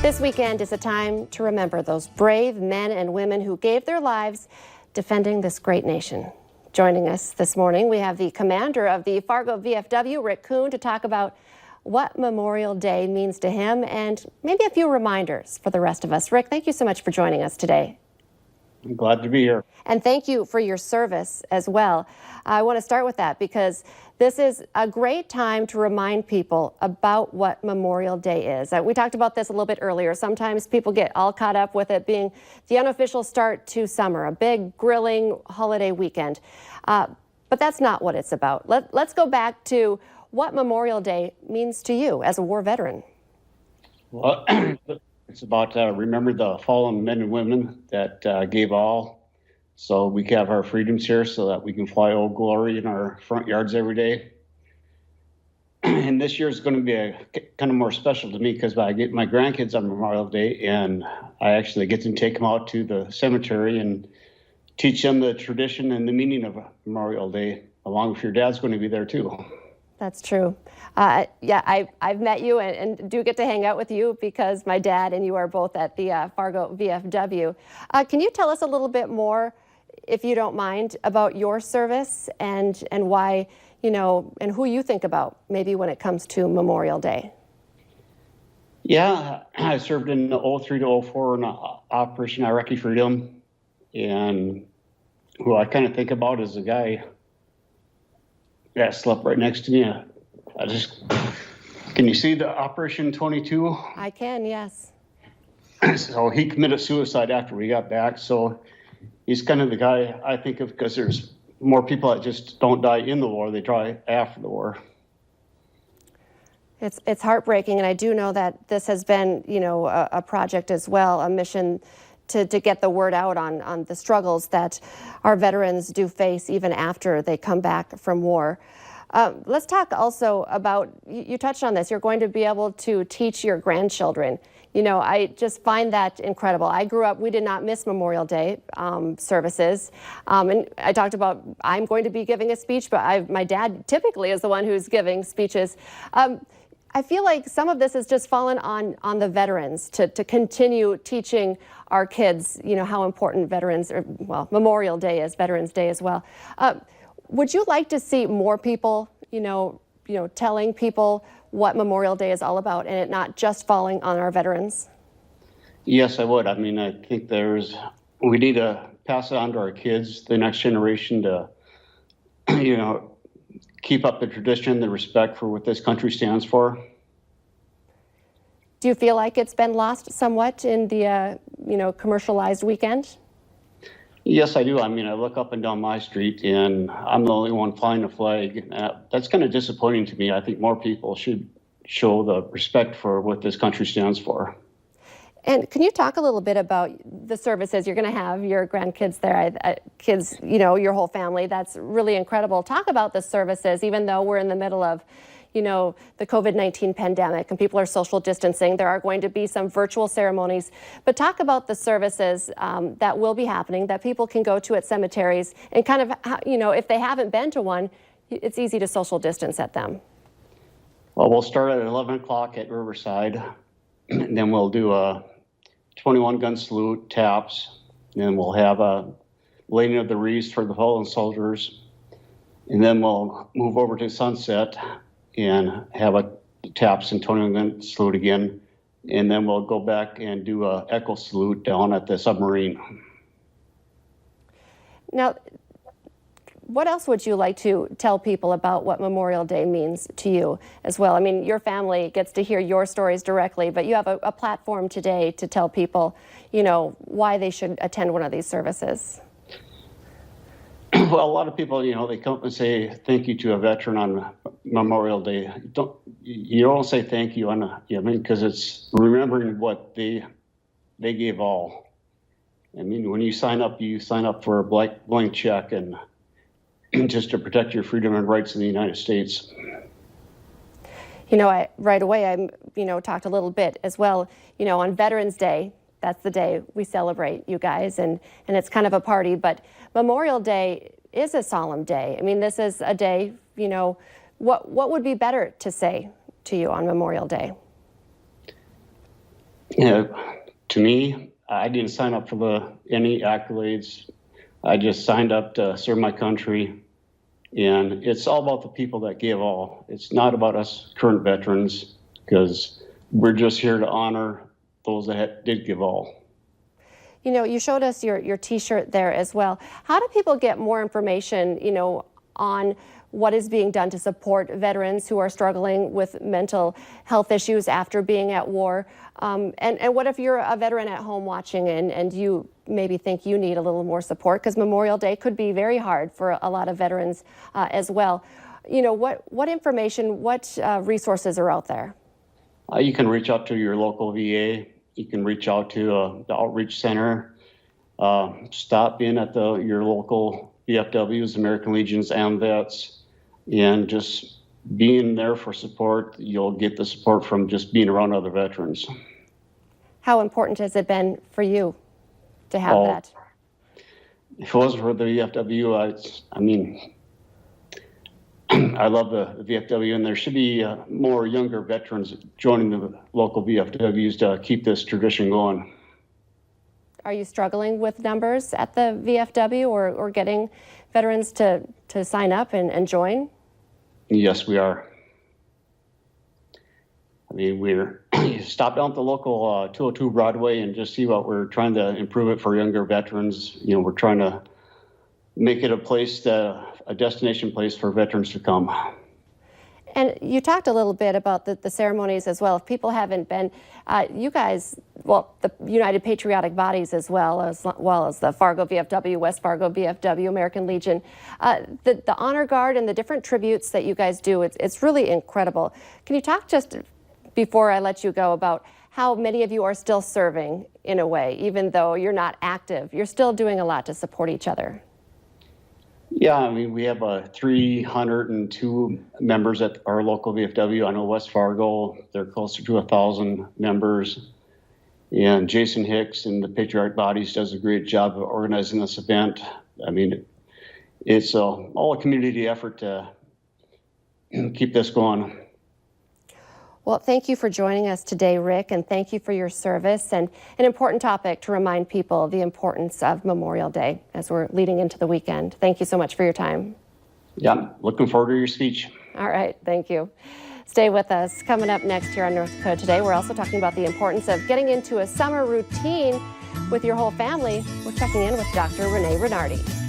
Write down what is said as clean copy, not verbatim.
This weekend is a time to remember those brave men and women who gave their lives defending this great nation. Joining us this morning, we have the commander of the Fargo VFW, Rick Kuhn, to talk about what Memorial Day means to him and maybe a few reminders for the rest of us. Rick, thank you so much for joining us today. I'm glad to be here. And thank you for your service as well. I want to start with that because this is a great time to remind people about what Memorial Day is. We talked about this a little bit earlier. Sometimes people get all caught up with it being the unofficial start to summer, a big grilling holiday weekend. But that's not what it's about. Let's go back to what Memorial Day means to you as a war veteran. Well, it's about remember the fallen men and women that gave all so we can have our freedoms here so that we can fly Old Glory in our front yards every day. And this year is going to be kind of more special to me because I get my grandkids on Memorial Day and I actually get to take them out to the cemetery and teach them the tradition and the meaning of Memorial Day, along with your dad's going to be there too. That's true. Yeah, I've met you and do get to hang out with you because my dad and you are both at the Fargo VFW. Can you tell us a little bit more, if you don't mind, about your service and why, you know, and who you think about maybe when it comes to Memorial Day? Yeah, I served in 03 to 04 in Operation Iraqi Freedom, and who I kind of think about is the guy that slept right next to me. Can you see the Operation 22? I can, yes. So he committed suicide after we got back. So he's kind of the guy I think of because there's more people that just don't die in the war, they die after the war. It's heartbreaking, and I do know that this has been, you know, a project as well, a mission to get the word out on the struggles that our veterans do face even after they come back from war. Let's talk also about, you touched on this, you're going to be able to teach your grandchildren. You know, I just find that incredible. I grew up, we did not miss Memorial Day services. And I talked about, I'm going to be giving a speech, but my dad typically is the one who's giving speeches. I feel like some of this has just fallen on the veterans to continue teaching our kids, you know, how important Memorial Day is, Veterans Day as well. Would you like to see more people, you know, telling people what Memorial Day is all about and it not just falling on our veterans? Yes, I would. I mean, I think we need to pass it on to our kids, the next generation, to, you know, keep up the tradition, the respect for what this country stands for. Do you feel like it's been lost somewhat in the, you know, commercialized weekend? Yes, I do. I mean, I look up and down my street and I'm the only one flying a flag. That's kind of disappointing to me. I think more people should show the respect for what this country stands for. And can you talk a little bit about the services? You're going to have your grandkids there, kids, you know, your whole family. That's really incredible. Talk about the services, even though we're in the middle of, you know, the COVID-19 pandemic and people are social distancing. There are going to be some virtual ceremonies, but talk about the services that will be happening that people can go to at cemeteries and kind of, you know, if they haven't been to one, it's easy to social distance at them. Well, we'll start at 11 o'clock at Riverside, and then we'll do a 21 gun salute, taps, and then we'll have a laying of the wreaths for the fallen soldiers, and then we'll move over to Sunset and have a taps and 21 gun salute again, and then we'll go back and do a echo salute down at the submarine. Now, what else would you like to tell people about what Memorial Day means to you as well? I mean, your family gets to hear your stories directly, but you have a platform today to tell people, you know, why they should attend one of these services. Well, a lot of people, you know, they come and say thank you to a veteran on Memorial Day. You don't say thank you on because it's remembering what they gave all. I mean, when you sign up for a blank check and just to protect your freedom and rights in the United States. You know, right away, I talked a little bit as well, you know, on Veterans Day. That's the day we celebrate you guys, and it's kind of a party, but Memorial Day is a solemn day. I mean, this is a day, you know, what would be better to say to you on Memorial Day? Yeah, to me, I didn't sign up for any accolades. I just signed up to serve my country. And it's all about the people that gave all. It's not about us current veterans, because we're just here to honor those that did give all. You know, you showed us your T-shirt there as well. How do people get more information, on what is being done to support veterans who are struggling with mental health issues after being at war? And what if you're a veteran at home watching and you maybe think you need a little more support, because Memorial Day could be very hard for a lot of veterans as well. What information, what resources are out there? You can reach out to your local VA. You can reach out to the Outreach Center. Stop in at your local VFWs, American Legions, and vets, and just being there for support. You'll get the support from just being around other veterans. How important has it been for you to have that? If it wasn't for the VFW, I mean, I love the VFW, and there should be more younger veterans joining the local VFWs to keep this tradition going. Are you struggling with numbers at the VFW or getting veterans to sign up and join? Yes, we are. I mean, you stop down at the local 202 Broadway and just see what we're trying to improve it for younger veterans. We're trying to make it a destination place for veterans to come. And you talked a little bit about the ceremonies as well. If people haven't been, you guys, the United Patriotic Bodies as well as the Fargo VFW, West Fargo VFW, American Legion, the Honor Guard and the different tributes that you guys do, it's really incredible. Can you talk just before I let you go about how many of you are still serving in a way, even though you're not active? You're still doing a lot to support each other. Yeah, I mean, we have 302 members at our local VFW. I know West Fargo, they're closer to 1,000 members. And Jason Hicks and the Patriotic Bodies does a great job of organizing this event. I mean, it's all a community effort to keep this going. Well, thank you for joining us today, Rick, and thank you for your service and an important topic to remind people of the importance of Memorial Day as we're leading into the weekend. Thank you so much for your time. Yeah, looking forward to your speech. All right, thank you. Stay with us. Coming up next here on North Dakota Today, we're also talking about the importance of getting into a summer routine with your whole family. We're checking in with Dr. Renee Renardi.